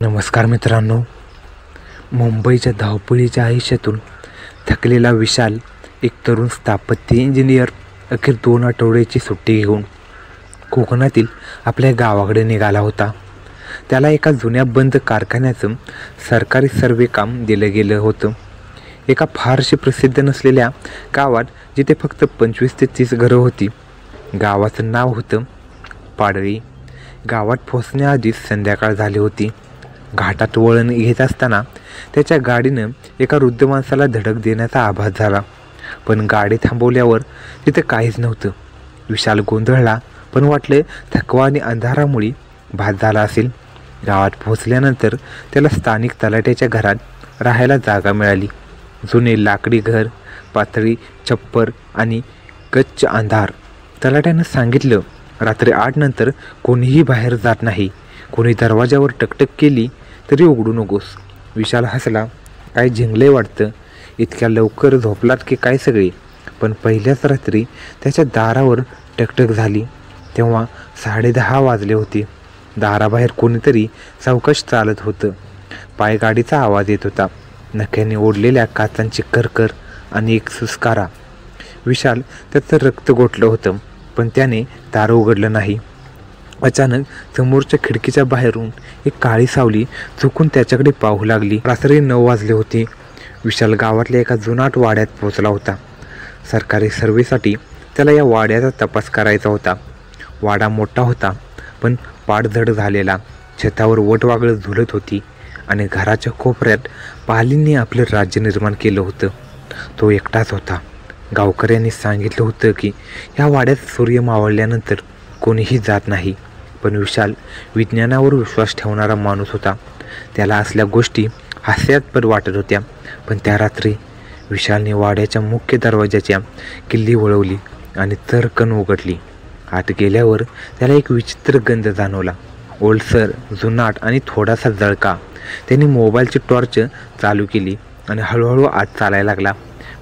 नमस्कार मित्रांनो, मुंबईच्या धावपळीच्या आयुष्यातून थकलेला विशाल, एक तरुण स्थापत्य इंजिनियर, अखेर 2 आठवड्याची सुट्टी घेऊन कोकणातील आपल्या गावाकडे निघाला होता. त्याला एका जुन्या बंद कारखान्याचं सरकारी सर्वे काम दिलं गेलं होतं. एका फारशी प्रसिद्ध नसलेल्या गावात, जिथे फक्त 25 ते 30 घरं होती. गावाचं नाव होतं पाडळी. गावात पोहोचण्याआधीच संध्याकाळ झाली होती. घाटात वळण घेत असताना त्याच्या गाडीनं एका वृद्ध माणसाला धडक देण्याचा आभास झाला. पण गाडी थांबवल्यावर तिथे काहीच नव्हतं. विशाल गोंधळला, पण वाटलं थकवा आणि अंधारामुळे भात झाला असेल. गावात पोहोचल्यानंतर त्याला स्थानिक तलाठ्याच्या घरात राहायला जागा मिळाली. जुने लाकडी घर, पातळी छप्पर आणि गच्च अंधार. तलाठ्यानं सांगितलं, रात्री 8 नंतर कोणीही बाहेर जात नाही. कोणी दरवाजावर टकटक केली तरी उघडू नकोस. विशाल हसला. काय झिंगले वाटतं, इतक्या लवकर झोपलात की काय सगळे? पण पहिल्याच रात्री त्याच्या दारावर टकटक झाली तेव्हा 10:30 वाजले होते. दाराबाहेर कोणीतरी सावकाश चालत होतं. पायगाडीचा आवाज येत होता. नख्याने ओढलेल्या काचांची करकर आणि एक सुस्कारा. विशाल त्याचं रक्त गोठलं होतं, पण त्याने दार उघडलं नाही. अचानक समोरच्या खिडकीच्या बाहेरून एक काळी सावली चुकून त्याच्याकडे पाहू लागली. रात्री 9 वाजले होते. विशाल गावातल्या एका जुनाट वाड्यात पोहोचला होता. सरकारी सर्वेसाठी त्याला या वाड्याचा तपास करायचा होता. वाडा मोठा होता, पण पाडझड झालेला. छतावर वटवागळं झुलत होती आणि घराच्या कोपऱ्यात पालींनी आपलं राज्य निर्माण केलं होतं. तो एकटाच होता. गावकऱ्यांनी सांगितलं होतं की या वाड्यात सूर्य मावळल्यानंतर कोणीही जात नाही. पण विशाल विज्ञानावर विश्वास ठेवणारा माणूस होता. त्याला असल्या गोष्टी हास्यास्पद वाटत होत्या. पण त्या रात्री विशालने वाड्याच्या मुख्य दरवाजाच्या किल्ली वळवली आणि चरकन उघडली. आत गेल्यावर त्याला एक विचित्र गंध जाणवला. ओलसर, जुनाट आणि थोडासा जळका. त्याने मोबाईलची टॉर्च चालू केली आणि हळूहळू आत चालायला लागला.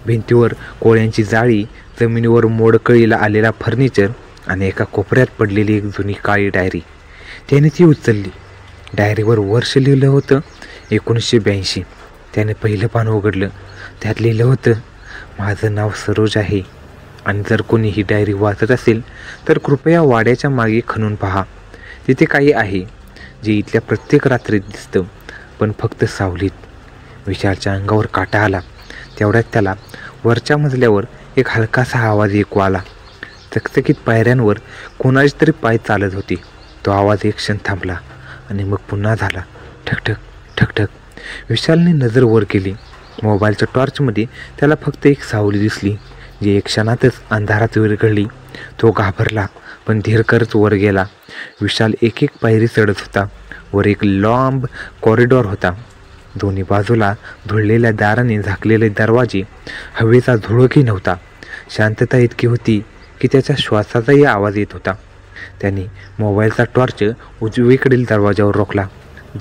भिंतीवर कोळ्यांची जाळी, जमिनीवर मोडकळीला आलेला फर्निचर आणि एका कोपऱ्यात पडलेली एक जुनी काळी डायरी. त्याने ती उचलली. डायरीवर वर्ष लिहिलं होतं 1982. त्याने पहिलं पान उघडलं. त्यात लिहिलं होतं, माझं नाव सरोज आहे आणि जर कोणी ही डायरी वाचत असेल तर कृपया वाड्याच्या मागे खणून पहा. तिथे काही आहे जे इथल्या प्रत्येक रात्रीत दिसतं, पण फक्त सावलीत. विशालच्या अंगावर काटा आला. तेवढ्यात त्याला वरच्या मजल्यावर एक हलकासा आवाज ऐकू आला. चकचकीत पायऱ्यांवर कोणाचे तरी पाय चालत होते. तो आवाज एक क्षण थांबला आणि मग पुन्हा झाला. ठकठक ठकठक. विशालने नजर वर केली. मोबाईलच्या टॉर्चमध्ये त्याला फक्त एक सावली दिसली, जी एक क्षणातच अंधारात विरघळली. तो घाबरला, पण धीर करत वर गेला. विशाल एक एक पायरी चढत होता. वर एक लांब कॉरिडॉर होता. दोन्ही बाजूला धुळलेल्या दाराने झाकलेले दरवाजे. हवेचा झुळूकही नव्हता. शांतता इतकी होती की त्याच्या श्वासाचाही आवाज येत होता. त्याने मोबाईलचा टॉर्च उजवीकडील दरवाजावर रोखला.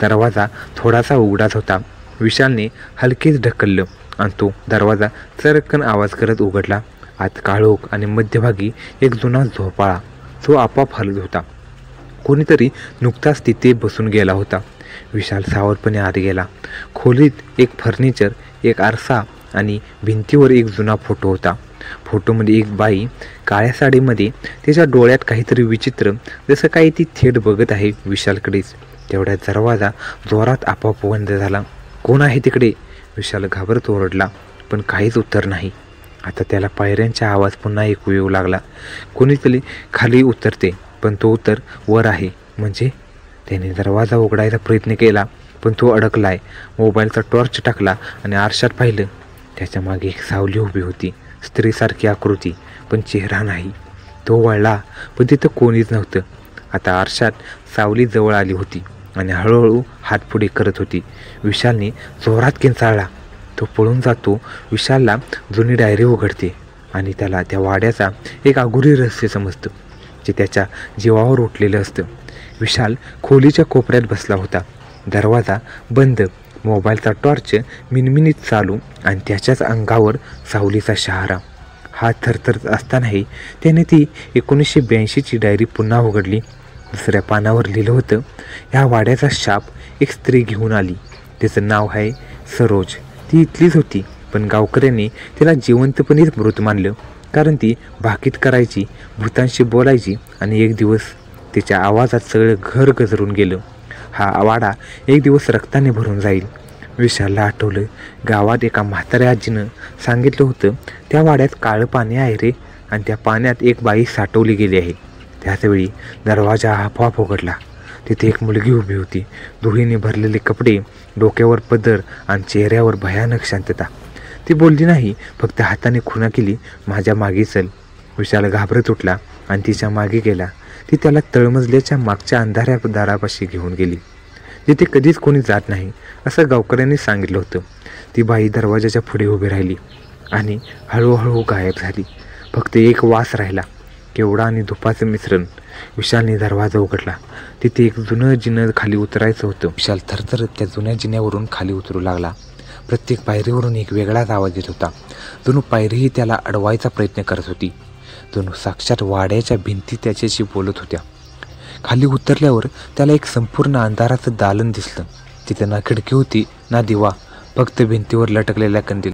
दरवाजा थोडासा उघडाच होता. विशालने हलकेच ढकललं आणि तो दरवाजा चरकन आवाज करत उघडला. आत काळोख आणि मध्यभागी एक जुना झोपाळा. तो आपोआप हलत होता. कोणीतरी नुकताच तिथे बसून गेला होता. विशाल सावधपणे आत गेला. खोलीत एक फर्निचर, एक आरसा आणि भिंतीवर एक जुना फोटो होता. फोटोमध्ये एक बाई काळ्या साडीमध्ये. तिच्या डोळ्यात काहीतरी विचित्र, जसं काही ती थेट बघत आहे विशालकडेच. तेवढ्यात दरवाजा जोरात आपोआप बंद झाला. कोण आहे तिकडे? विशाल घाबरत ओरडला, पण काहीच उत्तर नाही. आता त्याला पायऱ्यांचा आवाज पुन्हा ऐकू येऊ लागला. कोणीतरी खाली उतरते, पण तो उत्तर वर आहे. म्हणजे? त्याने दरवाजा उघडायचा प्रयत्न केला, पण तो अडकलाय. मोबाईलचा टॉर्च टाकला आणि आरशात पाहिलं. त्याच्या मागे एक सावली उभी होती. स्त्रीसारखी आकृती, पण चेहरा नाही. तो वळला, पण तिथं कोणीच नव्हतं. आता आरशात सावली जवळ आली होती आणि हळूहळू हात पुढे करत होती. विशालने जोरात किंचाळला. तो पळून जातो. विशालला जुनी डायरी उघडते आणि त्याला त्या वाड्याचा एक अघोरी रहस्य समजतं, जे त्याच्या जीवावर उठलेलं असतं. विशाल खोलीच्या कोपऱ्यात बसला होता. दरवाजा बंद, मोबाईलचा टॉर्च मिनमिनीत चालू आणि त्याच्याच अंगावर सावलीचा शहारा. हात थरथरत असतानाही त्याने ती 1982ची डायरी पुन्हा उघडली. दुसऱ्या पानावर लिहिलं होतं, ह्या वाड्याचा शाप एक स्त्री घेऊन आली. तिचं नाव आहे सरोज. ती इथलीच होती, पण गावकऱ्यांनी तिला जिवंतपणेच मृत मानलं, कारण ती भाकीत करायची, भूतांशी बोलायची आणि एक दिवस तिच्या आवाजात सगळं घर गजरून गेलं. हा वाडा एक दिवस रक्ताने भरून जाईल. विशालला आठवलं, गावात एका म्हाताऱ्या आजीनं सांगितलं होतं, त्या वाड्यात काळं पाणी आहे रे, आणि त्या पाण्यात एक बाई साठवली गेली आहे. त्याचवेळी दरवाजा आपोआप उघडला. तिथे एक मुलगी उभी होती. धुळीने भरलेले कपडे, डोक्यावर पदर आणि चेहऱ्यावर भयानक शांतता. ती बोलली नाही, फक्त हाताने खुणा केली, माझ्या मागे चल. विशाल घाबरत उठला आणि तिच्या मागे गेला. ती त्याला तळमजल्याच्या मागच्या अंधाऱ्या दारापाशी घेऊन गेली, जिथे कधीच कोणी जात नाही असं गावकऱ्यांनी सांगितलं होतं. ती बाई दरवाजाच्या पुढे उभी राहिली आणि हळूहळू गायब झाली. फक्त एक वास राहिला, केवढा आणि धुपाचं मिश्रण. विशालने दरवाजा उघडला. तिथे एक जुनं जिनं खाली उतरायचं होतं. विशाल थरथरत त्या जुन्या जिन्यावरून खाली उतरू लागला. प्रत्येक पायरीवरून एक वेगळाच आवाज येत होता. जणू पायरीही त्याला अडवायचा प्रयत्न करत होती. जणू साक्षात वाड्याच्या भिंती त्याच्याशी बोलत होत्या. खाली उतरल्यावर त्याला एक संपूर्ण अंधाराचं दालन दिसलं. तिथे ना खिडकी होती ना दिवा, फक्त भिंतीवर लटकलेल्या कंदील.